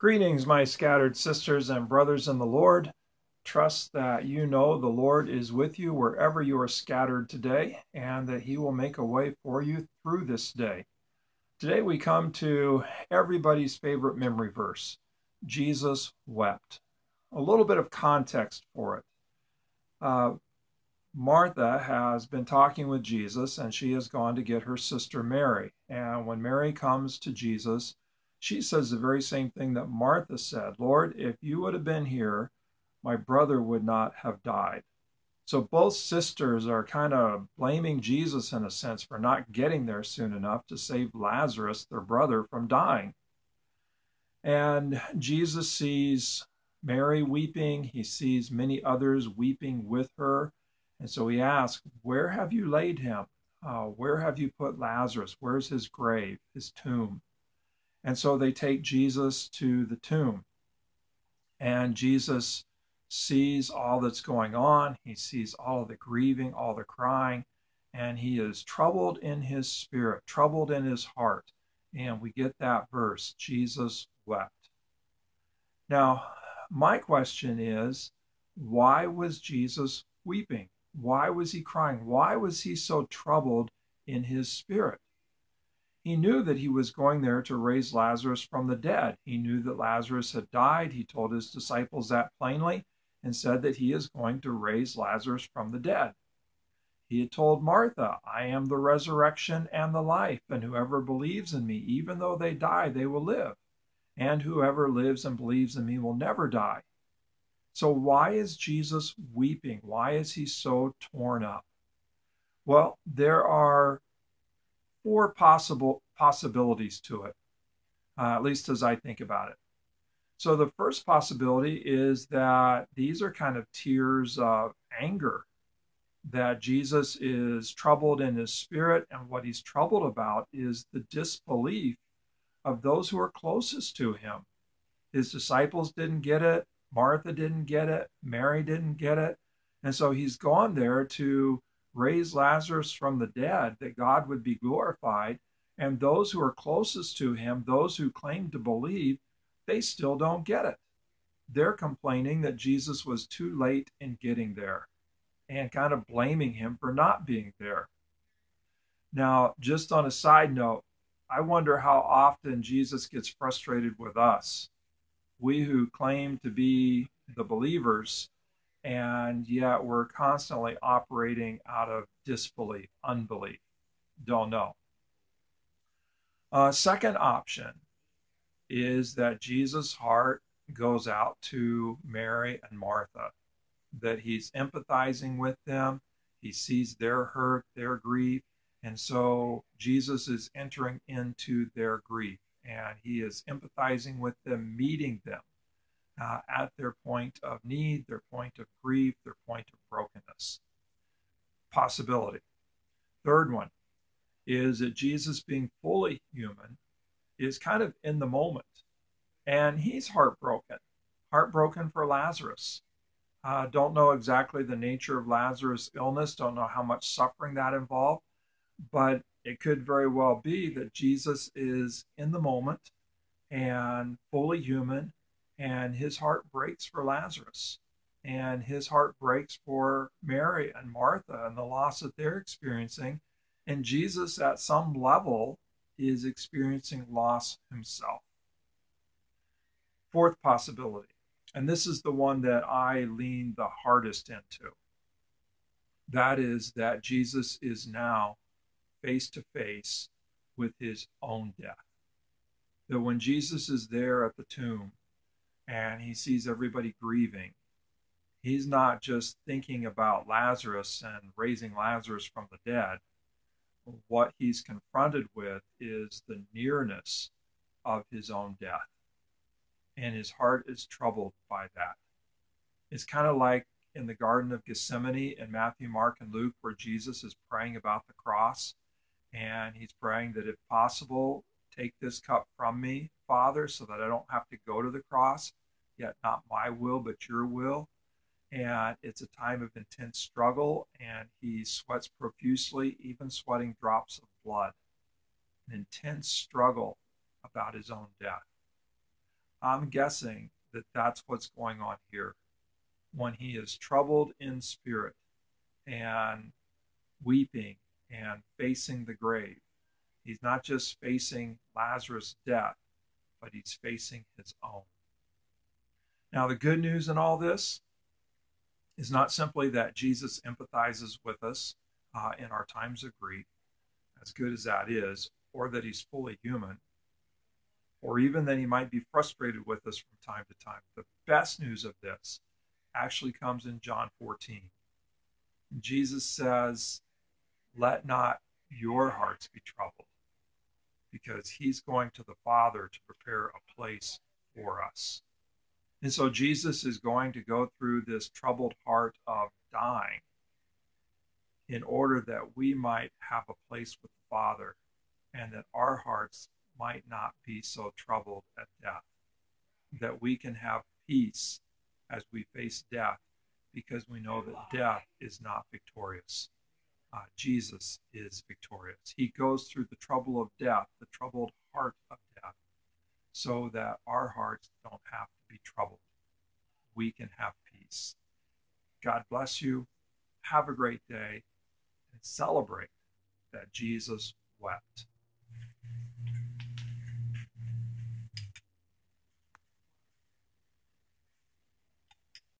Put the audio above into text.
Greetings, my scattered sisters and brothers in the Lord. Trust that you know the Lord is with you wherever you are scattered today, and that he will make a way for you through this day. Today we come to everybody's favorite memory verse, Jesus wept. A little bit of context for it. Martha has been talking with Jesus, and she has gone to get her sister Mary. And when Mary comes to Jesus, she says the very same thing that Martha said. Lord, if you would have been here, my brother would not have died. So both sisters are kind of blaming Jesus in a sense for not getting there soon enough to save Lazarus, their brother, from dying. And Jesus sees Mary weeping. He sees many others weeping with her. And so he asks, where have you laid him? Where have you put Lazarus? Where's his grave, his tomb? And so they take Jesus to the tomb. And Jesus sees all that's going on. He sees all of the grieving, all the crying, and he is troubled in his spirit, troubled in his heart. And we get that verse, Jesus wept. Now, my question is, why was Jesus weeping? Why was he crying? Why was he so troubled in his spirit? He knew that he was going there to raise Lazarus from the dead. He knew that Lazarus had died. He told his disciples that plainly and said that he is going to raise Lazarus from the dead. He had told Martha, I am the resurrection and the life, and whoever believes in me, even though they die, they will live. And whoever lives and believes in me will never die. So why is Jesus weeping? Why is he so torn up? Well, there are four possibilities to it, at least as I think about it. So the first possibility is that these are kind of tears of anger, that Jesus is troubled in his spirit, and what he's troubled about is the disbelief of those who are closest to him. His disciples didn't get it. Martha didn't get it. Mary didn't get it. And so he's gone there to raise Lazarus from the dead, that God would be glorified. And those who are closest to him, those who claim to believe, they still don't get it. They're complaining that Jesus was too late in getting there and kind of blaming him for not being there. Now, just on a side note, I wonder how often Jesus gets frustrated with us, we who claim to be the believers, and yet we're constantly operating out of disbelief, unbelief. Don't know. Second option is that Jesus' heart goes out to Mary and Martha, that he's empathizing with them. He sees their hurt, their grief, and so Jesus is entering into their grief, and he is empathizing with them, meeting them at their point of need, their point of grief, their point of brokenness. Possibility. Third one is that Jesus, being fully human, is kind of in the moment, and he's heartbroken for Lazarus. Don't know exactly the nature of Lazarus' illness, don't know how much suffering that involved, but it could very well be that Jesus is in the moment and fully human, and his heart breaks for Lazarus, and his heart breaks for Mary and Martha and the loss that they're experiencing. And Jesus, at some level, is experiencing loss himself. Fourth possibility, and this is the one that I lean the hardest into, that is that Jesus is now face to face with his own death. That when Jesus is there at the tomb and he sees everybody grieving, he's not just thinking about Lazarus and raising Lazarus from the dead. What he's confronted with is the nearness of his own death, and his heart is troubled by that. It's kind of like in the Garden of Gethsemane in Matthew, Mark, and Luke, where Jesus is praying about the cross, and he's praying that if possible, take this cup from me, Father, so that I don't have to go to the cross, yet not my will, but your will. And it's a time of intense struggle, and he sweats profusely, even sweating drops of blood. An intense struggle about his own death. I'm guessing that that's what's going on here. When he is troubled in spirit and weeping and facing the grave, he's not just facing Lazarus' death, but he's facing his own. Now, the good news in all this is not simply that Jesus empathizes with us in our times of grief, as good as that is, or that he's fully human, or even that he might be frustrated with us from time to time. The best news of this actually comes in John 14. Jesus says, let not your hearts be troubled, because he's going to the Father to prepare a place for us. And so Jesus is going to go through this troubled heart of dying in order that we might have a place with the Father and that our hearts might not be so troubled at death, that we can have peace as we face death because we know that death is not victorious. Jesus is victorious. He goes through the trouble of death, the troubled heart of death, so that our hearts don't have to be troubled. We can have peace. God bless you. Have a great day and celebrate that Jesus wept.